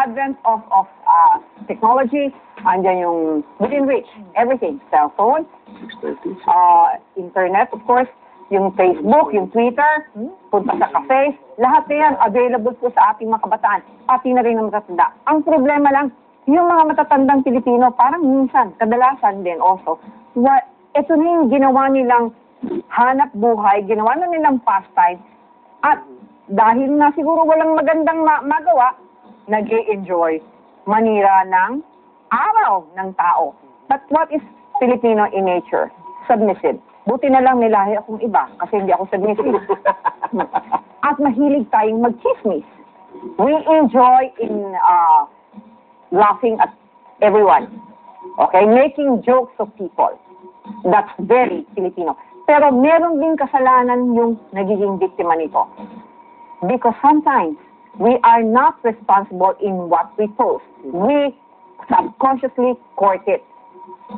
advent of technology, andyan yung within reach, everything, cell phone, internet, of course, yung Facebook, yung Twitter, punta sa cafes, lahat na yan available po sa ating mga kabataan, pati na rin ang matatanda. Ang problema lang, yung mga matatandang Pilipino, parang minsan, kadalasan din also, ito na yung ginawa nilang hanap buhay, ginawa na nilang pastime, at dahil na siguro walang magandang magawa, nag-e-enjoy manira ng araw ng tao. But what is Filipino in nature? Submissive. Buti na lang nilahi akong iba kasi hindi ako submissive. At mahilig tayong mag-chismis. We enjoy in laughing at everyone. Okay? Making jokes of people. That's very Filipino. Pero meron din kasalanan yung nagiging biktima nito. Because sometimes we are not responsible in what we post. We subconsciously court it.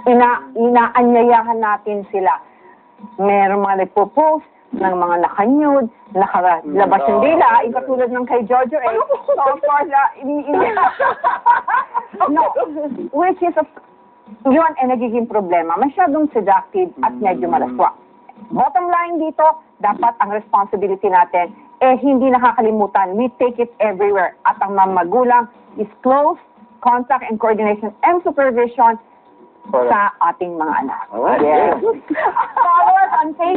Inaanyayahan natin sila. Meron mga nagpo-post ng mga naka-nude, nakalabas yung dila, yung katulad ng kay Jojo eh. So, of course, no, which is, yun ay nagiging problema. Masyadong seductive at medyo malaswa. Bottom line dito, dapat ang responsibility natin, hindi nakakalimutan. We take it everywhere. At ang mga magulang is close contact and coordination and supervision sa ating mga anak. Alright. Yes. Follow us on Facebook.